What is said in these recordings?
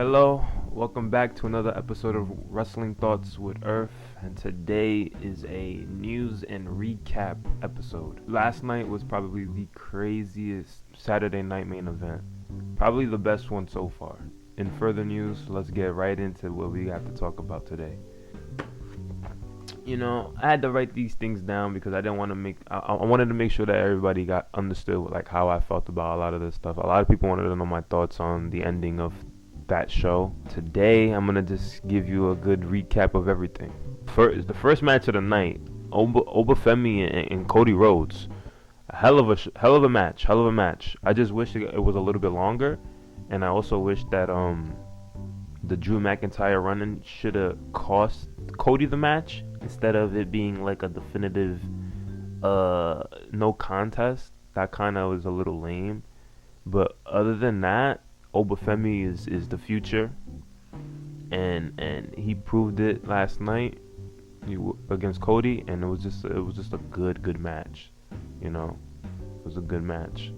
Hello, welcome back to another episode of Wrestling Thoughts with Earf, and today is a news and recap episode. Last night was probably the craziest Saturday night main event, probably the best one so far. In further news, let's get right into what we have to talk about today. I had to write these things down because I didn't want to I wanted to make sure that everybody got understood like how I felt about a lot of this stuff. A lot of people wanted to know my thoughts on the ending of that show. Today, I'm gonna just give you a good recap of everything. The first match of the night, Obafemi and Cody Rhodes. A hell of a match. I just wish it was a little bit longer, and I also wish that the Drew McIntyre run-in should have cost Cody the match instead of it being like a definitive no contest. That kind of was a little lame. But other than that, Obafemi is the future, and he proved it last night against Cody, and it was just a good match, It was a good match.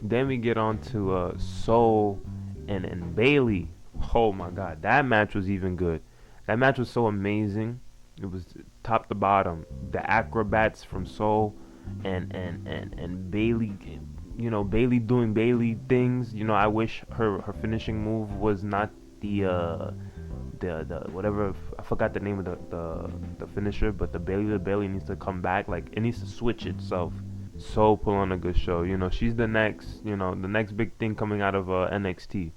Then we get on to Soul and Bailey. Oh my God, that match was even good. That match was so amazing. It was top to bottom. The acrobats from Soul and Bailey. Bailey doing Bailey things. I wish her finishing move was not the whatever, I forgot the name of the finisher, but the Bailey needs to come back. Like, it needs to switch itself. So put on a good show. She's the next big thing coming out of NXT,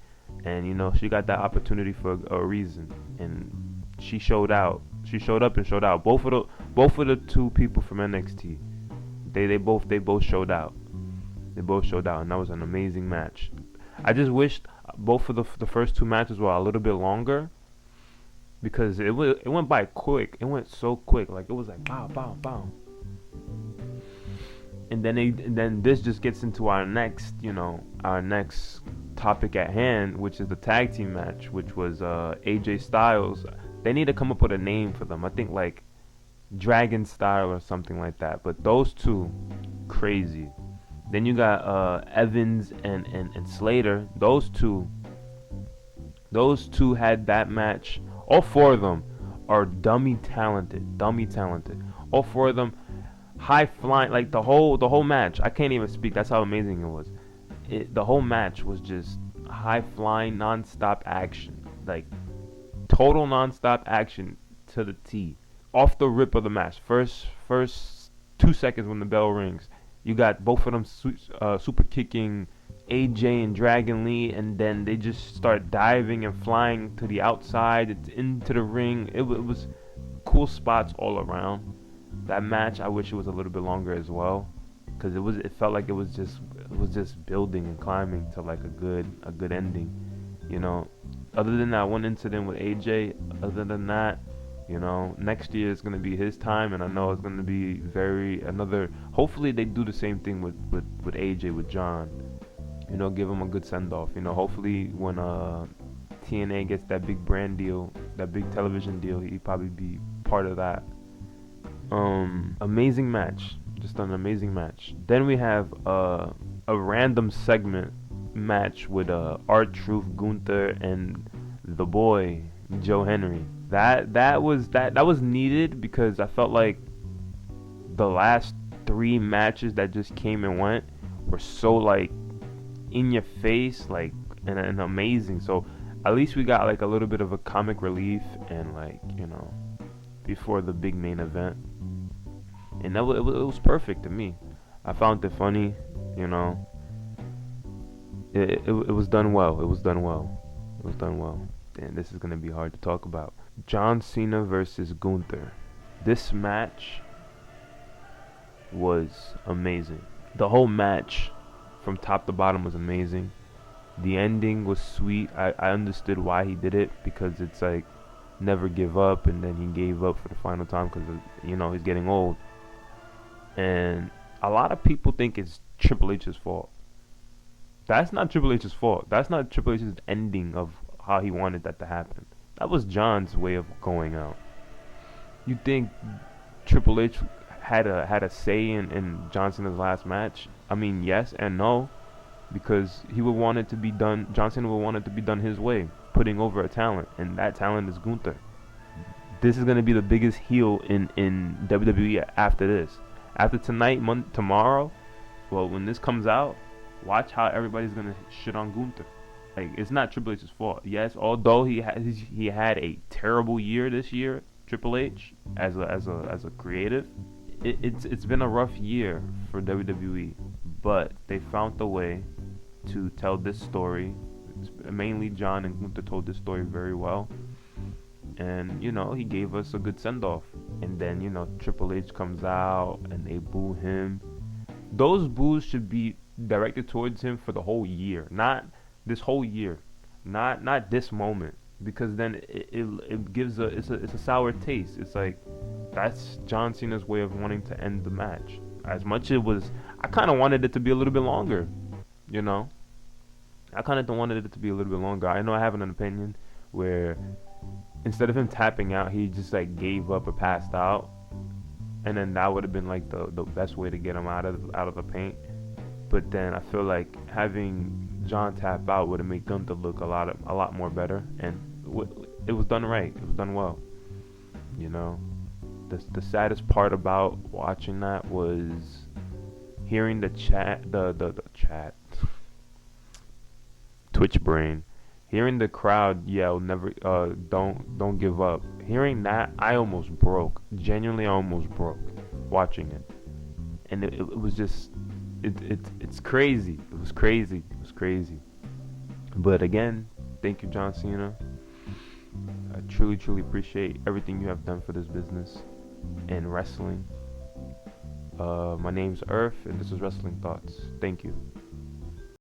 and she got that opportunity for a reason, and she showed out. She showed up and showed out. Both of the two people from NXT, they both showed out. They both showed out, and that was an amazing match. I just wished both of the first two matches were a little bit longer, because it went by quick. It went so quick. Like, it was like bow, bow, bow. And then this just gets into our next topic at hand, which is the tag team match, which was AJ Styles. They need to come up with a name for them. I think like Dragon Style or something like that. But those two, crazy. Then you got Evans and Slater. Those two had that match. All four of them are dummy talented. All four of them high flying. Like the whole match. I can't even speak. That's how amazing it was. The whole match was just high flying, non-stop action. Like total non-stop action to the T. Off the rip of the match. First 2 seconds when the bell rings, you got both of them super kicking AJ and Dragon Lee, and then they just start diving and flying to the outside. It's into the ring. It was cool spots all around. That match, I wish it was a little bit longer as well, because it felt like it was just building and climbing to like a good ending. Other than that one incident with AJ, other than that, next year is going to be his time, and I know it's going to be hopefully they do the same thing with AJ, with John. Give him a good send-off. Hopefully when TNA gets that big brand deal, that big television deal, he'd probably be part of that. Amazing match. Just an amazing match. Then we have a random segment match with R-Truth, Gunther, and the boy Joe Henry. That was needed, because I felt like the last three matches that just came and went were so like in your face, like and amazing. So at least we got like a little bit of a comic relief, and like before the big main event, and it was perfect to me. I found it funny, It was done well. It was done well. And this is gonna be hard to talk about. John Cena versus Gunther. This match was amazing. The whole match from top to bottom was amazing. The ending was sweet. I understood why he did it, because it's like never give up, and then he gave up for the final time because he's getting old. And a lot of people think it's Triple H's fault. That's not Triple H's fault. That's not Triple H's ending of how he wanted that to happen. That was John's way of going out. You think Triple H had a say in John Cena's last match? I mean, yes and no, because he would want it to be done. John Cena would want it to be done his way. putting over a talent, and that talent is Gunther. This is gonna be the biggest heel in WWE after this. After tonight, tomorrow, well, when this comes out, watch how everybody's gonna shit on Gunther. Like, it's not Triple H's fault. Yes, although he had a terrible year this year, Triple H as a creative, it's been a rough year for WWE, but they found a way to tell this story. Mainly John and Gunther told this story very well, and he gave us a good send off. And then Triple H comes out and they boo him. Those boos should be directed towards him for the whole year, not this whole year, not this moment, because then it gives it's a sour taste. It's like that's John Cena's way of wanting to end the match. As much it was, I kind of wanted it to be a little bit longer, you know. I kind of wanted it to be a little bit longer. I know I have an opinion where instead of him tapping out, he just like gave up or passed out, and then that would have been like the best way to get him out of the paint. But then I feel like having John tap out would have made Gunther look a lot more better, and it was done right. It was done well. You know, the saddest part about watching that was hearing the chat, the chat, Twitch brain, hearing the crowd yell, "Never, don't give up." Hearing that, I almost broke. Genuinely, I almost broke watching it, and it was just. It's crazy. It was crazy. It was crazy. But again, thank you, John Cena. I truly appreciate everything you have done for this business and wrestling. My name's Earf, and this is Wrestling Thoughts. Thank you.